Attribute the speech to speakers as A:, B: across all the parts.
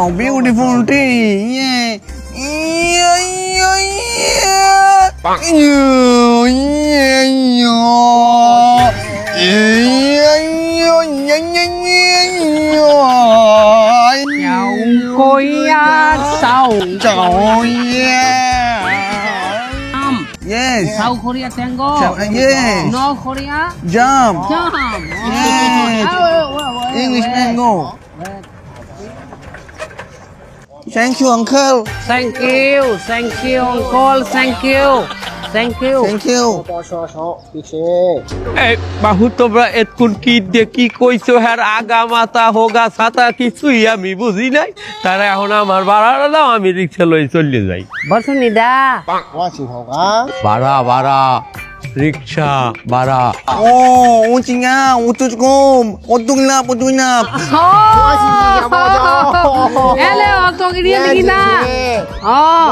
A: beautiful tea. Yeah. Yes.
B: South Korea tango.
A: Yes.
B: North Korea
A: Jump.
B: jump.
A: Yes. English mango. Thank you, uncle.
B: Thank you, uncle. Thank you.
A: Thank you.
C: এই বাহু তোমরা এতক্ষণ কি দিয়ে কি কইছো হ্যাঁ আগা মাথা হোগা ছাতা কিছুই আমি বুঝি নাই তারা এখন আমার ভাড়া দাও আমি রিক্সা লই চলে যাই
B: 버섯입니다.
C: ভাড়া রিক্সা ভাড়া
A: 오징어, 오뚜쭈곰, 오뚜기납.
B: ele otok ini begina. Oh.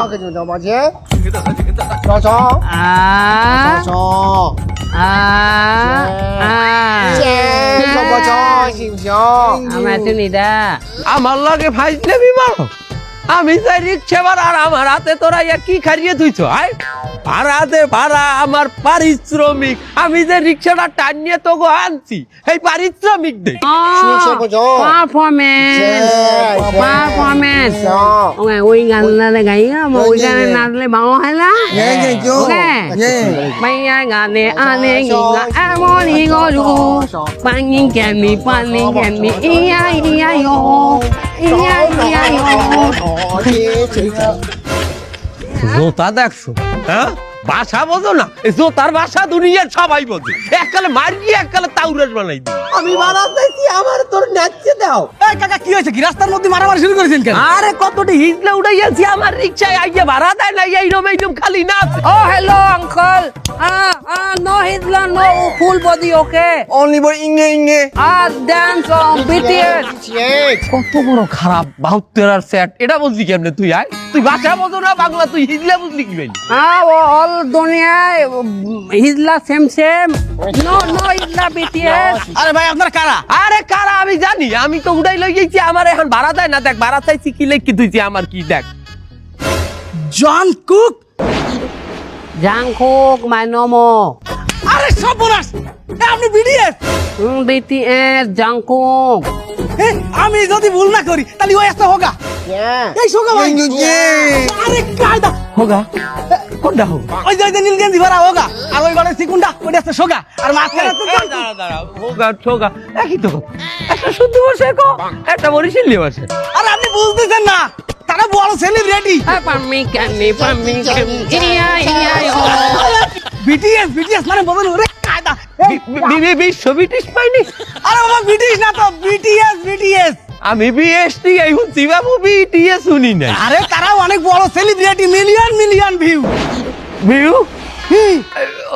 B: 맞습니다.
C: আমার লগে ফাইজলে বিমারো আমি যাই রিক্সা ভাড়া আর আমার হাতে তোরা ইয়া কি খাইয়ে তুইছো আয় ভাড়া আমার পারিশ্রমিক আমি যে রিক্সাটা টানিয়ে তোগো আনছি এই পারিশ্রমিক দে
B: Performance. Oke, ui ngane gaya mau ui ngane nale mau hala.
A: Yeah,
B: Oke.
A: Yeah.
B: Maya ngane ane nginga amoni ngoju. Pangin kemi iya yo. Iya yo.
C: জোতা দেখছো হ্যাঁ ভাষা বোঝো না এই জোতার ভাষা দুনিয়ার সবাই বোঝে এককালে মারিয়ে এককালে তাউরের বানাই দিই
D: আমি মারা চাইছি আমার তোর নাচতে দাও। এই কাকা কি হয়েছে কি রাস্তার মধ্যে মারামারি শুরু করেছেন কেন?
C: আরে কতটি হিজলে উড়াইয়াছি আমার রিক্সায় আইয়া ভাড়া দেয় না এইরকম খালি না আছে।
B: Oh, hello, uncle. No Hitler, no full body, okay?
A: Only for Inge.
B: Dance on BTS.
C: কত বড় খারাপ বাহুত্তরার সেট এটা বুঝলি কেমনে তুই আয় তুই ভাষা বোঝো না বাংলা তুই হিজলে বুঝলি কি ভাই
B: All dunia Hitler same. No Hitler BTS.
D: আরে ভাই আপনার কারা?
C: আরে কারা আমি জানি আমি তো উড়াই লই গেছি আমার এখন ভাড়া দেয় না দেখ ভাড়া চাইছি কি লেখি তুইছি আমার কি দেখ
D: জন কুক।
B: Jungkook, my nomo.
D: আরে সর্বনাশ আপনি বিডিএস।
B: BTS, Jungkook.
D: আমি যদি ভুল না করি তাহলে ওই একটা হোগা। এই সোগা ভাই। আরে কায়দা
C: হোগা কোনটা হোগা
D: ওই যে নীল গেঞ্জি ভরা হোগা আর ওই গলে সিকুন্ডা ওইটা একটা সোগা আর মাঝখানে তো
C: দাঁড়া হোগা ছোগা একই তো কথা। একটা শুদ্ধ বসে কো একটা বরিশালি বসে
D: আরে আপনি বুঝতেছেন না তারা বড় celebrity
B: Pami kami. Iya yo.
D: BTS মানে বলেন ওরে কায়দা
C: বিশ্ব ব্রিটিশ পাইনি
D: আরে বাবা ব্রিটিশ না তো বিটিএস
C: আমি বিএসটি এই হুঁচি বাবু বিটিএস শুনি নাই
D: আরে তারা অনেক বড় সেলিব্রিটি মিলিয়ন ভিউ
C: ভিউ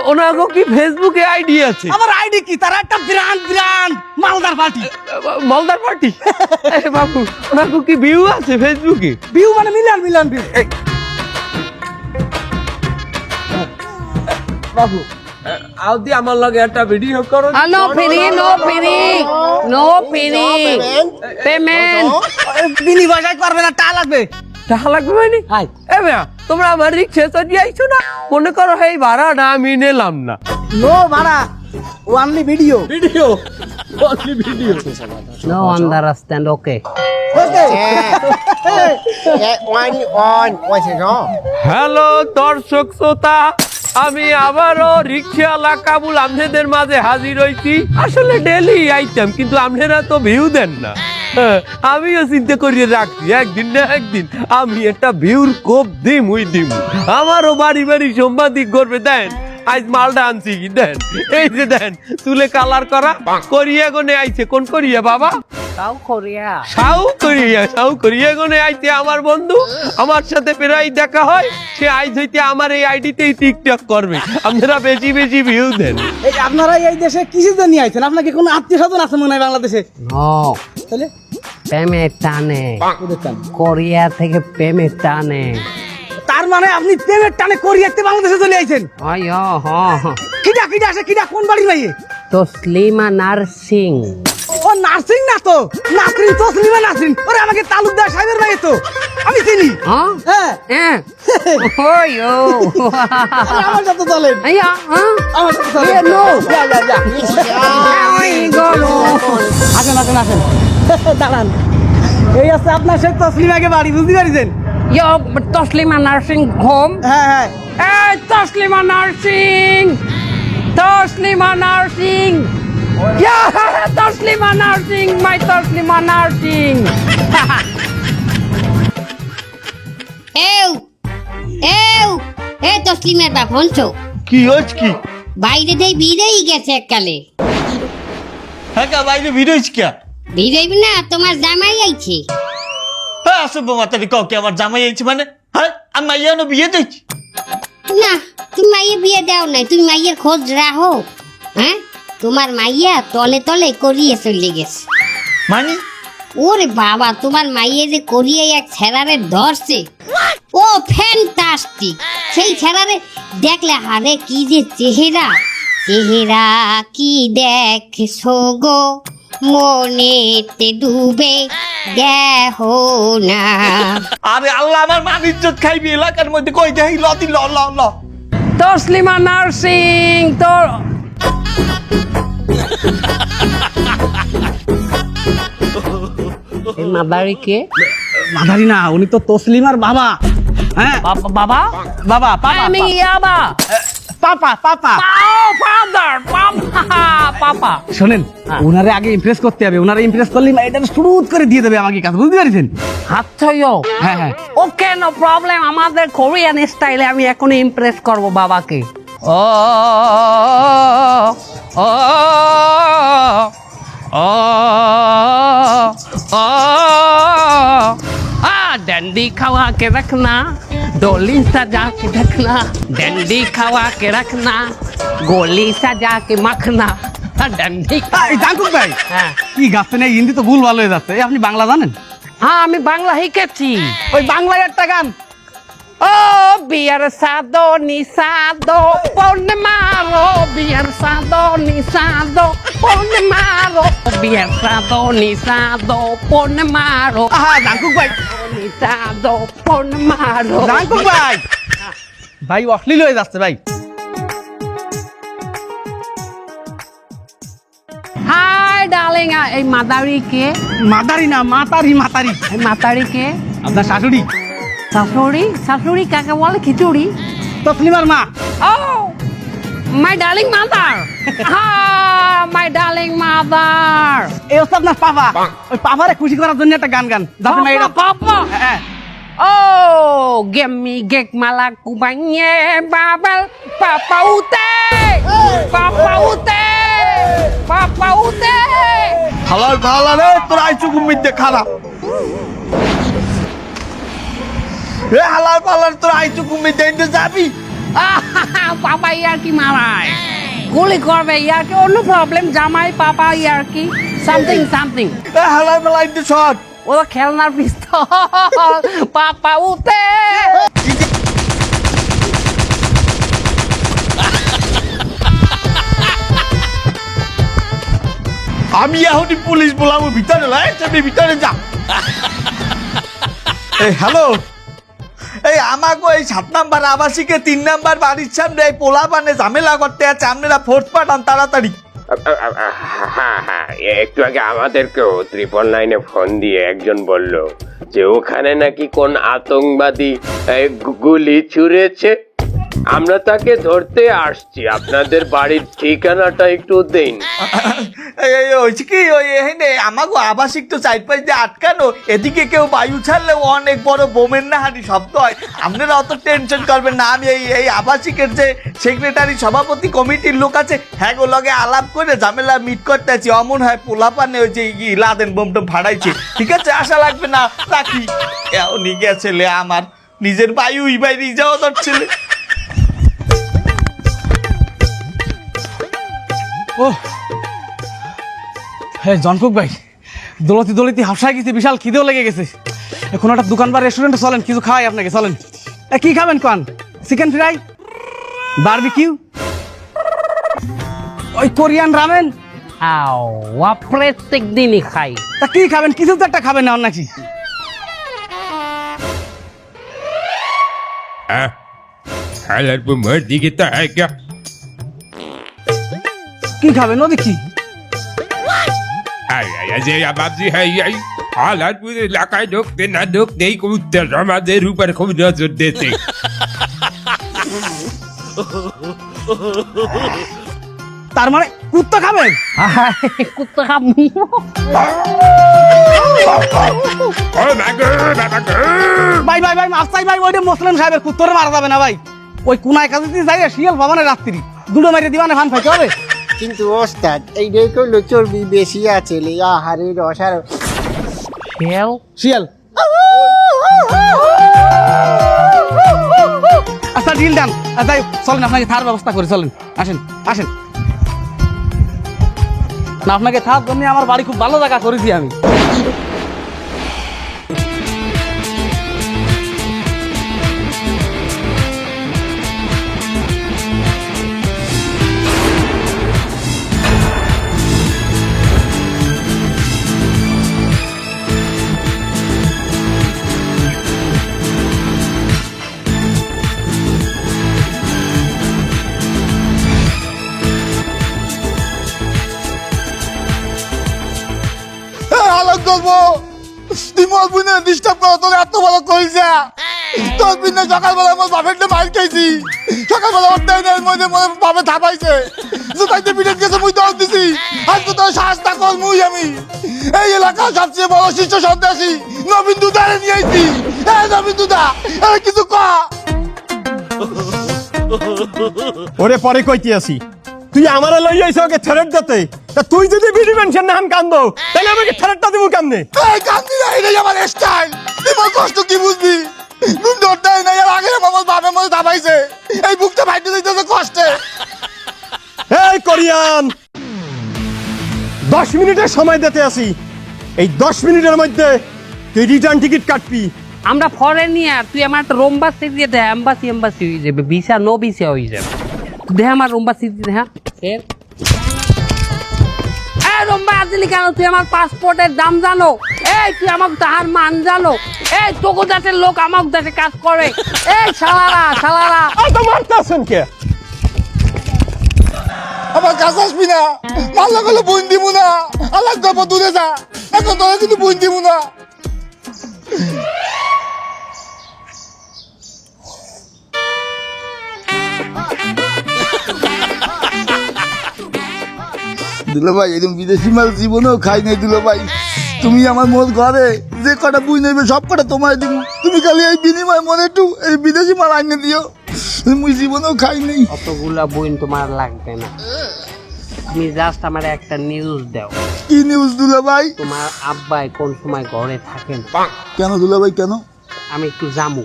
C: ওনাগো কি ফেসবুকে আইডি আছে
D: আমার আইডি কি তারা একটা ব্র্যান্ড মালদার
C: মলদার পার্টি বাবু ওনাগো কি ভিউ আছে ফেসবুকে
D: ভিউ মানে মিলিয়ন ভিউ
C: বাবু আউদি আমার লগে একটা ভিডিও করো
B: No fee. Payment.
D: বিনি ভাষায় করবে না টা লাগবে
C: টাকা লাগবে মানে এ মিয়া তোমরা আমার রিক্সা চড়িয়ে আইছো না মনে করো এই ভাড়াটা আমি নিলাম না
D: নো ভাড়া only video
B: No understand, okay.
C: Hello দর্শক শ্রোতা আমি আবারও রিক্সাওয়ালা কাবুল আমনেদের মাঝে হাজির হইছি আসলে ডেলি আইটেম কিন্তু আপনারা তো ভিউ দেন না আমিও চিন্তা করিয়ে রাখছি একদিন না একদিন আমি একটা ভিউর কোপ দিম আমারও বাড়ি সাংবাদিক করবে দেন আজ মালটা আনছি কি দেন এই যে দেন তুলে কালার করা কোরিয়া গনে আইছে কোন কোরিয়া বাবা
B: South Korea.
C: সাউথ কোরিয়া গনে আইতে আমার বন্ধু আমার সাথে প্রায় দেখা হয় সে আইজ হইতে আমার এই আইডিতেই টিকটক করবে আপনারা বেশি ভিউ দেন
D: এই আপনারা এই দেশে কিসের জন্য আইছেন আপনাকে কোনো আত্মীয়স্বজন আছে মনে হয় বাংলাদেশে
B: No.
D: তাহলে
B: Payment টানে
D: ওদের টান।
B: কোরিয়া থেকে পেমেন্ট টানে
D: তার মানে আপনি প্রেমের টানে কোরিয়াতে বাংলাদেশে চলে আইছেন
B: হ
D: কিডা আসে কিডা কোন বাড়ির ভাইয়ে
B: তসলিমা নার্সিং
D: ও নার্সিং না তো, নাসরিন তসলিমা নাসরিন, ওরে আমাকে তালুকদার সাহেবের ভাই তো, আমি চিনি।
B: Huh?
D: হ্যাঁ
B: Yeah. Oh, yo.
D: আরে আমার সাথে চলেন,
B: Yeah, huh?
D: আমার সাথে চলেন।
B: Yeah, no.
D: Yeah.
B: I go, no.
D: আসেন আসেন আসেন, দাঁড়ান। এই আছে আপনার শেখ তসলিমাকে বাড়ি, বুঝতে পারছেন?
B: Yo, but Toslima Nursing Home.
D: হ্যাঁ হ্যাঁ,
B: Hey, Toslima Nursing. Toslima Nursing. Yeah, Toslima Nursing. My Toslima Nursing.
E: এও এ তসলিমের বাপ হনছো
A: কি হচ্ছে কি?
E: বাইরে দেই বিদেই গেছে এককালে।
A: হ্যাঁ কা বাইরে ভিডিও হচ্ছে কে?
E: বিদেই না তোমার জামাই আইছে।
A: হ্যাঁ আসব মাতারি কাও কি আমার জামাই আইছে মানে? হ্যাঁ আমি মাইয়া না বিয়ে দিচ্ছি।
E: না তুমি মাইয়ে বিয়ে দাও নাই, তুমি মাইয়ের খোঁজ রাখো। হ্যাঁ তোমার মাইয়া তলে তলে করিয়ে চলে গেছে।
A: মানে
E: ওরে বাবা, তোমার মাইয়ে যে করিয়ে এক ছেড়ারে ধরছে, ও ফ্যান্টাস্টিক। সেই ছেড়ারে দেখলে হারে কি যে চেহারা, চেহারা কি দেখছো গো মনেতে ডুবে দেখো না।
A: আরে আল্লাহ আমার মান ইজ্জত খাইবি এলাকার মধ্যে কই দেই লতি ল ল ল।
B: Toslima Nursing. মাদারি কে?
D: মাদারি না, উনি তো তসলিমার বাবা। হ্যাঁ
B: বাবা?
D: বাবা, পাপা
B: আমি ইয়াবা।
D: পাপা পাপা।
B: Oh, father, পাপা।
D: শোনেন,
B: হ্যাঁ।
D: ওনারে আগে ইমপ্রেস করতে হবে, ওনারে ইমপ্রেস করলে এটা শুরুত করে দিয়ে দেবে আমাকে কাজ, বুঝতে পারছেন?
B: হাতছাইও।
D: হ্যাঁ হ্যাঁ,
B: ওকে, নো প্রবলেম। আমাদের কোরিয়ান স্টাইলে আমি এখন ইমপ্রেস করব বাবাকে। ও ও ও ও डंडी खवा के रखना, डोली सजा के रखना, डंडी खवा के रखना, गोली सजा के मखना, डंडी।
D: এই জাঙ্কুক ভাই,
B: হ্যাঁ
D: কি গাছেন এই হিন্দি তো ভুল ভালো হয়ে যাচ্ছে। এই আপনি বাংলা জানেন?
B: হ্যাঁ, আমি বাংলা শিখেছি।
D: ওই বাংলায় একটা গান।
B: ও বিয়ার সাদো নিসাদো পনে মারো, বিয়ার সাদো নিসাদো পনে মারো, বিয়ার সাদো নিসাদো পনে মারো,
D: আহা জাঙ্কুক ভাই,
B: নিসাদো পনে মারো।
D: জাঙ্কুক ভাই, ভাই অশ্লীল হয়ে যাচ্ছে ভাই।
B: হাই ডার্লিং, এই মাদারি কে?
D: মাদারি না, মাতারি মাতারি।
B: এই মাতারি কে?
D: আপনার শাশুড়ি
B: শাশুড়ি? শাশুড়ি কাকে বলে? খিচুড়ি?
D: তসলিমার মা।
B: Oh, my darling mother. My darling mother.
D: এই হচ্ছে আপনার পাপা। ওই পাপারে খুশি করার জন্য একটা গান গান, যাতে না এটা।
B: Papa.
D: হ্যাঁ,
B: Oh, give me gek malakubanye babel papa ute. Papa ute. Papa ute.
A: হালাল ভালা রে তোর আইচু গুমিতে খারাপ। এ হালাল পালার তোর আইচু গুমিতে ইন্দে যাবি।
B: পাপা ইয়ার কি মারায়, গুলি করবে ইয়ার কি, অন্য প্রবলেম। জামাই পাপা ইয়ার কি, সামথিং।
A: এ হালাল পালা ইন্দে শট।
B: ও তো খেলনার পিস্তল। পাপা উঠে।
A: আমি এখনই পুলিশ বলাবো, ভিতরে লাই তুমি ভিতরে যা। এই হ্যালো, এই আমাকে এই 7 নাম্বার আবাসিকে 3 নাম্বার বাড়ির সামনে এই পোলা পানে ঝামেলা করতে আছে, আপনারা ফোর্স পাঠান তাড়াতাড়ি।
F: হ্যাঁ, একটু আগে আমাদেরকেও 999 ফোন দিয়ে একজন বলল যে ওখানে নাকি কোন আতঙ্কবাদী গুলি ছুঁড়েছে। আমরা তাকে ধরতে আসছি, আপনাদের বাড়ির ঠিকানাটা একটু দিন।
A: হয়েছে কি, ওই এখানে আমাকে আবাসিক তো 4-5 দিয়ে আটকানো, এদিকে কেউ বায়ু ছাড়লে অনেক বড় বোমের নাহারি শব্দ হয়। আপনারা অত টেনশন করবেন না, আমি এই আবাসিকের যে সেক্রেটারি সভাপতি কমিটির লোক আছে, হ্যাঁ গো লগে আলাপ করে ঝামেলা মিট করতে আছি। অমন হয় পোলাপানে ওই যে লাদেন বোমটা ফাড়াইছে। ঠিক আছে, আশা লাগবে না, রাখি। এমনই গেছে আমার নিজের বায়ু বাইরে যাওয়া তোর ছেলে।
D: ও হ্যাঁ জনকুক ভাই, দৌলতি হাফসায় গেছি, বিশাল খিদেও লেগে গেছে। এখন একটা দোকান বা রেস্টুরেন্টে চলেন, কিছু খাওয়াই আপনাকে, চলেন। কি খাবেন কোন? চিকেন ফ্রাই, বারবিকিউ, ওই কোরিয়ান রামেন,
B: প্রত্যেক দিনই খাই।
D: তা কি খাবেন? কিছু তো একটা খাবেন না নাকি?
G: हालत वो मर्दी की तो है क्या?
D: কি খাবেন ও দেখি?
G: अजय अब आप जी है यही हालात पूरे इलाका ढोकते ना ढोकते ही कबूतर हमारे ऊपर खूब नजर देते।
D: তার মানে কুত্তা খাবেন?
B: কুত্তা খাবো।
G: Oh my god, my god!
D: ভাই ভাই ভাই মাস্তাই ভাই, ওইটা মুসলিম সাহেবের কুত্তরে মারা যাবে না ভাই। ওই কোনায় কাছে দিয়ে যাই শিয়াল ভবনের রাত্রি দুটো মাইরে দিবানে ফান খাইতে হবে।
H: কিন্তু ওস্তাদ এইটাই কইলো চর্বি বেশি আছে লে আহারে রসার
B: শিয়াল?
D: শিয়াল আচ্ছা ডিল ডান। যাই চলেন, আপনাকে থার ব্যবস্থা করে চলেন। আসেন আসেন না, আপনাকে থার জন্য আমার বাড়ি খুব ভালো জায়গা করেছি আমি।
A: আলোক করবো তুই মোর বুনে ডিস্টার্ব করো, তোর এত বড় কইছা তোর বিনে সকালবেলা আমার বাপের মাইল খাইছি, সকালবেলা উঠতে নেই মধ্যে মনে বাপে থাপাইছে, জুতাইতে পিঠে গেছে মুই দৌড় দিছি, আজকে তোর শাস্তা কর মুই আমি এই এলাকার সবচেয়ে বড় শীর্ষ সন্ত্রাসী নবীন দুদারে নিয়ে আইছি। নবীন দুদা কিছু ক।
C: ওরে পরে কইতে আসি, তুই আমারে লই আইছ ওকে থ্রেট দিতে, তা তুই যদি বিডি মেনশন নাম কান্দো তাহলে আমাকে থ্রেটটা দিব কেমনে?
A: এই কান্দি না, এটাই আমার স্টাইল। তুই মোর কষ্ট কি বুঝবি? নুন ধরতেই নাই, এর আগে আমার বাপের মধ্যে থাপাইছে, এই বুকটা ফাইটে দিতেছে কষ্টে।
C: এই কোরিয়ান 10 মিনিটের সময় দিতে আসি, এই 10 মিনিটের মধ্যে তুই রিটার্ন টিকিট কাটবি।
B: আমরা ফরেনিয়ার, তুই আমার একটা রোম্বাসি দিয়ে দে, এম্বাসি এম্বাসি হয়ে যাবে, ভিসা নো ভিসা হয়ে যাবে। দে আমার রোম্বাসি দিয়ে দে। হ্যাঁ রোম্বা আসলি কেন? তুই আমার পাসপোর্টের দাম জানো? এই তুই আমাকে তাহার মান জানো? এই তোকে দেশের লোক আমাকে দেশে কাজ করে। এই শালারা শালারা
C: তো মারতাছেন কে?
A: আমার কাছে আসবি না, মাল্লা করলে বোন দিব না, আলাদা গল্প দূরে যা, এখন তোরা কিন্তু বোন দিব না। দুলো ভাই এরকম বিদেশি মাল জীবনেও খাই নাই দুলো ভাই। তুমি আমার মোর ঘরে যে কটা বুই নেবে সব কটা তোমায় দিব, তুমি খালি এই বিনিময় মনে একটু এই বিদেশি মাল আইনে দিও। মুই জীবনেও খাই নাই।
B: অতগুলা বইন তোমার লাগবে না, তুমি জাস্ট আমার একটা নিউজ দাও।
A: কি নিউজ দুলো ভাই?
B: তোমার আব্বাই কোন সময় ঘরে থাকেন?
A: কেন দুলো ভাই কেন?
B: আমি একটু জামু।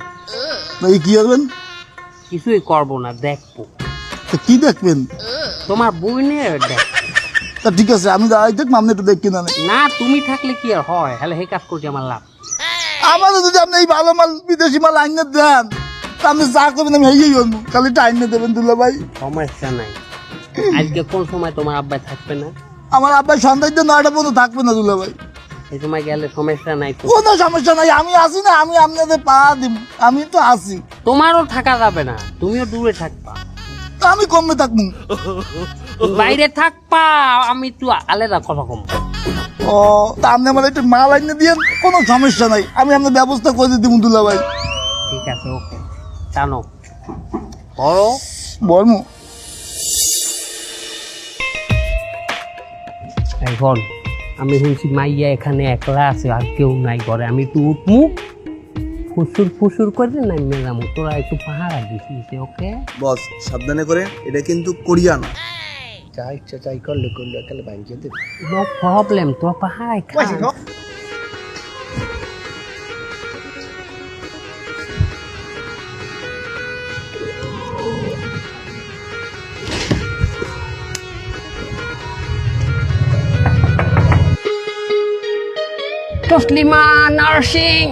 A: ভাই কি করবেন?
B: কিছুই করবো না, দেখবো।
A: তা কি দেখবেন?
B: তোমার বইনের দেখ।
A: তা ঠিক আছে, আমি দাঁড়াই থাকবো, আপনি একটু দেখি না।
B: না তুমি থাকলে কি আর হয়? হলে হে কাজ করছি আমার লাভ।
A: আমারও যদি আপনি এই ভালো মাল বিদেশি মাল আইনে দেন, তা আপনি যা করবেন আমি হেয়েই করবো, খালি টাইম দেবেন দুলো ভাই।
B: সমস্যা নাই। আজকে কোন সময় তোমার আব্বাই থাকবে না?
A: আমার আব্বাই সন্ধ্যায় 9টা পর্যন্ত থাকবে না দুলো ভাই।
B: এই সময় গেলে সমস্যা নাই তো?
A: কোনো সমস্যা নাই, আমি আসি না, আমি আপনাদের পা দিব, আমি তো আসি।
B: তোমারও থাকা যাবে না, তুমিও দূরে থাকবা।
A: তা আমি কমে থাকবো।
B: বাইরে থাকবা, আমি একটু আলাদা কথা কম।
A: ও তা আপনি আমার একটু মাল আইনে দিয়েন, কোনো সমস্যা নাই, আমি আপনার ব্যবস্থা করে দিব দুলা ভাই।
B: ঠিক আছে, ওকে জানো বড়
A: বর্ম।
B: এখন আমি শুনছি মাইয়া এখানে একলা আছে, আর কেউ নাই ঘরে। আমি একটু উঠমু, ফুসুর ফুসুর করে নাই মেলাম, তোরা একটু পাহারা দিছিস। ওকে
I: বস সাবধানে করে, এটা কিন্তু কোরিয়া না।
H: যা ইচ্ছা চাই করলে করলে তাহলে ভাঙিয়ে দেবে।
B: নো প্রবলেম, তোরা পাহারায় খা। তসলিমা নার্সিং।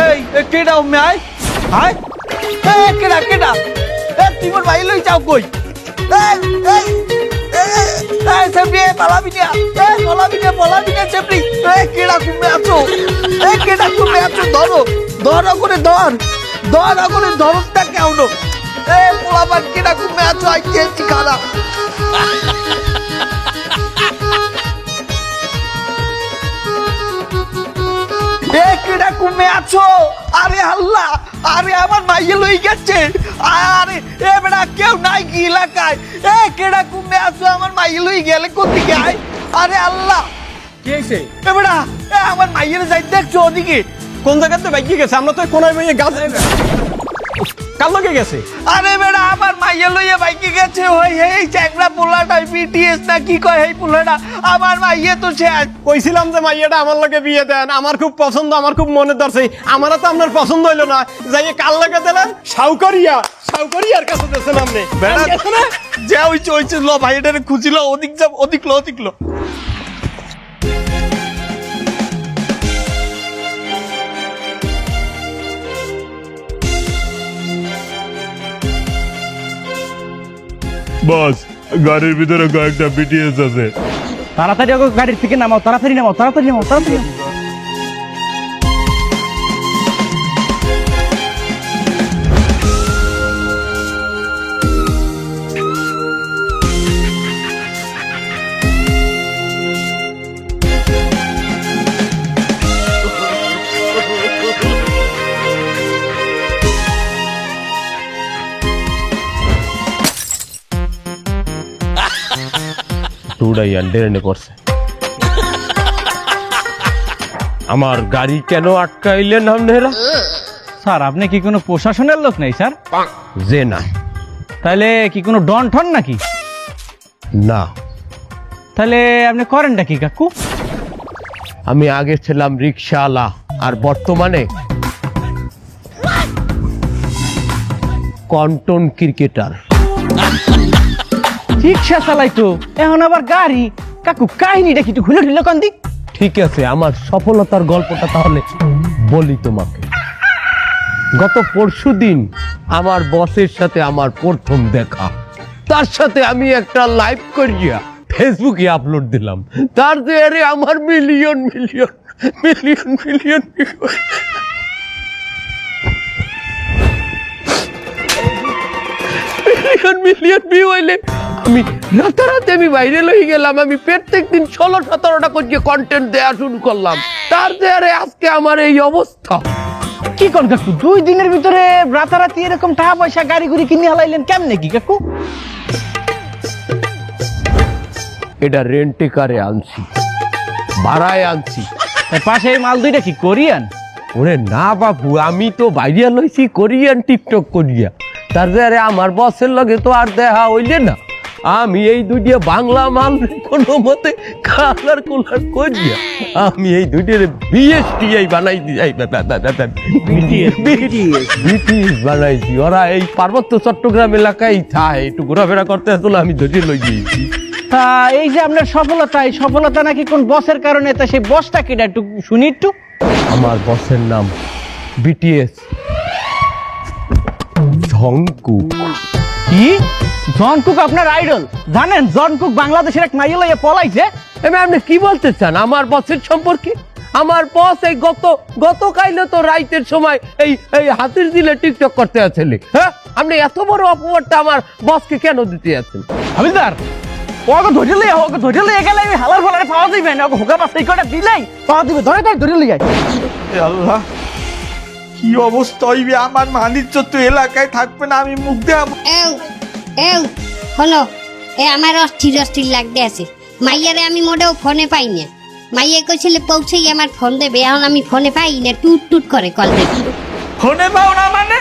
A: এই কেডা উম্মে আয় আয় কেডা কেডা তুই মোর ভাই লই যাও কই সেপ্রি পালাবি না সেপ্রি কেডা কুমে আছো ধরো করে ধরো করে ধরটা কেমন পোলাবার কেডা কুমে আছো আইছি খারাপ কেডা কুমে আছো আরে আল্লাহ আরে আমার মাইয়ে লই গেছে আরে বেড়া কেউ নাই কি এলাকায় কেডা কুমে আছো আমার মাইয়ে লই গেলে কোথেকে আয় আরে আল্লাহ
D: কি হয়েছে?
A: বেড়া আমার মাইয়ের যাই দেখছো ওদিকে
D: কোন জায়গাতে বাইকে গেছে? আমরা তো কোনায় বাইয়ে গাছ কার লগে গেছে?
A: আরে বেড়া আমার মাইয়ে লইয়া বাইকে গেছে ওই এই চ্যাংরা পোলাটা বিটিএস না কি কয় এই পোলাটা আমার মাইয়ে তো শেষ
D: কইছিলাম যে মাইয়াটা আমার লগে বিয়ে দেন, আমার খুব পছন্দ, আমার খুব মনে ধরছে। আমারও তো আপনার পছন্দ হইলো না, যাইয়ে কার লগে দিলেন? সাউকরিয়ার কাছে দিয়েছেন আপনি।
A: বেড়া যে হইছে ল ভাইটারে খুঁজিল ওদিক লো
G: বস গাড়ির ভিতরে কয়েকটা বিটিএস আছে।
D: তাড়াতাড়ি ওকে গাড়ির থেকে নামাও, তাড়াতাড়ি নামাও।
C: করছে আমার গাড়ি কেন আটকাইলেন আপনারা?
D: স্যার আপনি কি কোনো প্রশাসনের লোক নেই স্যার?
C: যে না।
D: তাহলে কি কোনো ডন ঠন নাকি?
C: না,
D: তাহলে আপনি করেনটা কি কাকু?
C: আমি আগে ছিলাম রিক্সাওয়ালা আর বর্তমানে কন্টন ক্রিকেটার।
D: রিক্সা চালাইতো, এখন আবার গাড়ি। কাকু কাহিনীটা কি একটু খুলে ঢিলে কোন দিক?
C: ঠিক আছে, আমার সফলতার গল্পটা তাহলে বলি তোমাকে। গত পরশুদিন আমার বসের সাথে আমার প্রথম দেখা। তার সাথে আমি একটা লাইভ করিয়া ফেসবুকে আপলোড দিলাম। তার দেয়ারে আমার মিলিয়ন ভিউ হইলে আমি রাতারাতি আমি ভাইরাল হয়ে গেলাম। আমি প্রত্যেক দিন 16-17টা করে কন্টেন্ট দেওয়া শুরু করলাম। তার দেয়ারে আজকে আমার এই অবস্থা।
D: কি কোন কাকু 2 দিনের ভিতরে রাতারাতি এরকম টাকা পয়সা গাড়ি গুড়ি কিনে হালাইলেন কেমনে কি কাকু?
C: এটা রেন্টে কারে আনছি, ভাড়ায় আনছি।
D: পাশে এই মাল দুইটা কি কোরিয়ান?
C: ওরে না বাবু, আমি তো ভাইরাল হইছি কোরিয়ান টিকটক করিয়া। তার দেয়ারে আমার বসের লগে তো আর দেখা হইলে না। আমি এই দুইটা বাংলা মাল কোনো মতে কালার কুলার করিয়া আমি এই দুইটার বিএসটিআই বানাই দিই, বিটিএস বানাইছি। ওরা এই পার্বত্য চট্টগ্রাম এলাকায় থাকে, একটু ঘোরাফেরা করতে আসলে আমি ধরে লই গিয়েছি।
D: তা এই যে আপনার সফলতা, এই সফলতা নাকি কোন বসের কারণে? তা সেই বসটা কিনা একটু শুনি একটু।
C: আমার বসের নাম বিটিএস জংকুক।
D: কি জনকুক আপনার আইডল? জানেন জনকুক বাংলাদেশের এক মাইয়া লইয়া পলাইছে।
C: আপনি কি বলতে চান আমার বসের সম্পর্কে? আমার বস এই গতকালও তো রাইতের সময় এই হাতির দিলে টিকটক করতে আছেন। হ্যাঁ, আপনি এত বড় অপবাদটা আমার বসকে কেন দিতে আছেন?
D: হাবিলদার ওকে ধরে লইয়া গেলে আমি হালার ফলারে পাওয়া দিবে না। ওকে হোকা পাশে কটা দিলেই পাওয়া দিবে। ধরে লইয়া
A: আল্লাহ কি অবস্থা হইবে আমার মানিজ্য তো এলাকায় থাকবে না। আমি মুখ দেব
E: হলো আমার অস্থির লাগতে আছে। মাইয়ারে আমি মোটেও ফোনে পাই না। মাইয়া কইছিলে পৌঁছেই আমার ফোন দেবে, এখন আমি ফোনে পাই না, টুট করে কল দেবে।
A: ফোনে পাও না মানে?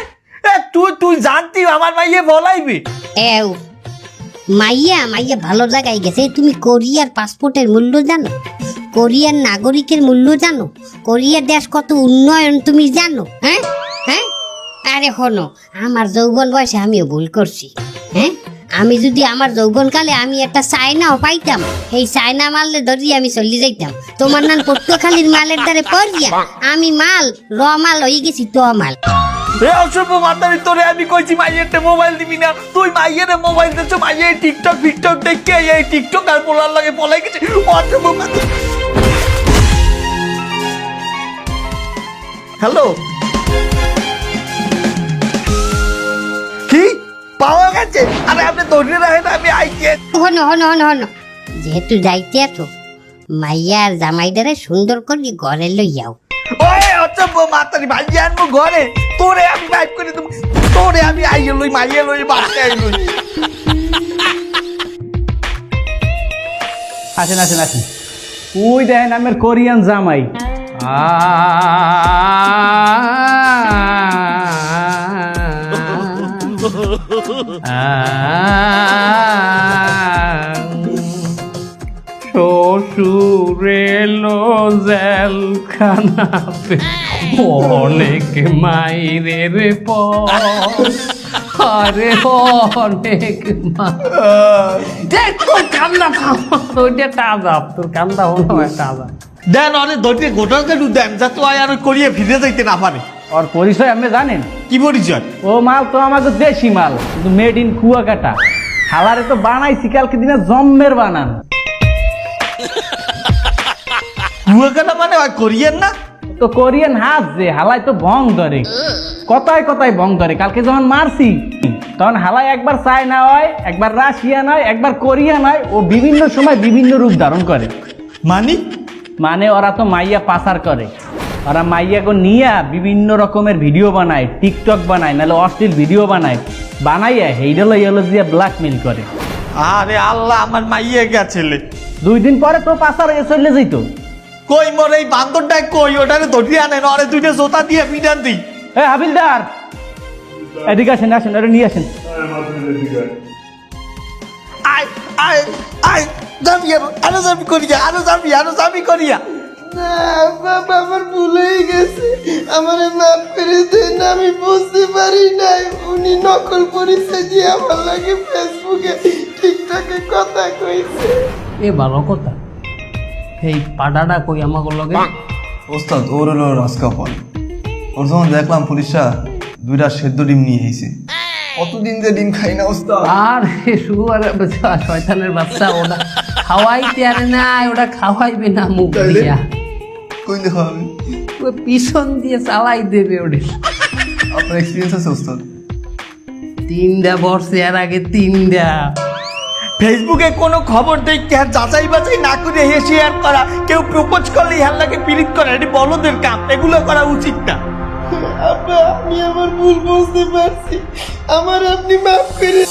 A: তুই জানতি আমার মাইয়ে বলাইবি?
E: মাইয়া ভালো জায়গায় গেছে। তুমি কোরিয়ার পাসপোর্টের মূল্য জানো? কোরিয়ার নাগরিকের মূল্য জানো? কোরিয়ার দেশ কত উন্নয়ন তুমি জানো? হ্যাঁ, আরে হনো, আমার যৌবন বয়সে আমিও ভুল করছি। হ্যাঁ, আমি যদি আমার যৌবনকালে আমি একটা চায়নাও পাইতাম, এই চায়না মালে ধরিয়ে আমি চলে যাইতাম। তোমার নাম পটুয়াখালীর মালের দ্বারে পড়িয়া আমি মাল র মাল হয়ে গেছি তো মাল।
A: এ অসভ্য মাতারি, তোরে আমি কইছি মাইয়েরটা মোবাইল দিবি না, তুই মাইয়েরে মোবাইল দিচ্ছ। মাইয়ে টিকটক ফিকটক দেখে এই টিকটক আর বলার লাগে পলাই গেছে। অসভ্য মাতারি। হ্যালো, কি পাওয়া গেছে? আরে আপনি ধরে রাখেন, আমি আইছি।
E: হন হন হন হন, যেহেতু যাইতে আছো মাইয়ার জামাইদারে সুন্দর করে ঘরে লইয়াও।
A: ওই অসভ্য মাতারি, ভাইয়া আনবো ঘরে? তোরে আমি বাইক করে দেবো, তোরে আমি আইয়ে লই, মাইয়ে লই, বাচ্চা লই।
J: আসেন আসেন আসেন, ওই দেখেন আমার কোরিয়ান জামাই।
B: শ্বশুরে লো জেলখানাতে অনেক মাইরের পর, আরে অনেক তোর কান্না ওইটা টাজা, তোর কান্দা হলো টাজা।
A: দেন অনেক ধরতে গোটাকে দেন, যাতে আর করিয়ে ফিরে যাইতে না পারে।
J: ওর পরিচয় আপনি জানেন?
A: কি পরিচয়?
J: ও মাল তো আমাকে দেশি মাল, কিন্তু মেড ইন কুয়াকাটা। হালারে তো বানাইছি কালকে দিনে জম্মের বানান।
A: কুয়াকাটা মানে কোরিয়ান না?
J: তো কোরিয়ান হাত যে হালাই তো ভং ধরে, কথায় কথায় ভং ধরে। কালকে যখন মারছি তখন হালাই একবার চায়না হয়, একবার রাশিয়ান হয়, একবার কোরিয়ান হয়। ও বিভিন্ন সময় বিভিন্ন রূপ ধারণ করে।
A: মানে
J: ওরা তো মাইয়া পাচার করে। ওরা মাইয়াকে নিয়ে বিভিন্ন রকমের ভিডিও বানায়, টিকটক বানায়, নাহলে অশ্লীল ভিডিও বানাইয়া হেইডালো ইয়েলো দিয়ে ব্ল্যাকমেল করে।
A: আরে আল্লাহ, আমার মাইয়ে গেছিলে।
J: 2 দিন পরে তো পাচার হয়ে চলে যেত।
A: কই মোর এই বান্দরটা কই? ওটারে ধরিয়ে আনেন, আরে দুইটা জোতা দিয়ে পিটান দিই।
J: এ হাবিলদার, এদিকে আসেন, আসেন, ওটা নিয়ে আসেন।
A: আয় আয় আয়, যাবি আরো যাবি করিয়া, আরো যাবি করিয়া।
H: বাবা আমার ভুলেই গেছে, আমার মাফ করে দেন, আমি বুঝতে পারি নাই। উনি নকল পরিচয় দিয়ে আমার লাগে ফেসবুকে টিকটকে কথা কইছে।
B: এ ভালো কথা, এই পাডাটা কই আমাকে লগে?
I: ওস্তাদ ওর হলো রাজকাপল। ওর যখন দেখলাম পুলিশরা 2টা সেদ্ধ ডিম নিয়ে এসেছে। কতদিন যে ডিম খাই না ওস্তাদ।
B: আর শুয়ার শয়তানের বাচ্চা, ওটা খাওয়াইতে আরে না, ওটা খাওয়াইবে না মুখ দিয়া,
I: কই দেখো আমি
B: ও পিছন দিয়ে চালাই দেবে। ওটা
I: আপনার এক্সপিরিয়েন্স আছে ওস্তাদ?
B: 3টা বর্ষে এর আগে 3টা।
A: ফেসবুকে কোনো খবর দেখে আর যাচাই বাছাই না করে শেয়ার করা, কেউ প্রপোজ করলে ইহার লাগে পিরিত করা, এটি বলদের কাম। এগুলো করা উচিত না।
H: আব্বা আমি আমার ভুল বুঝতে পারছি, আমার আপনি মাফ করে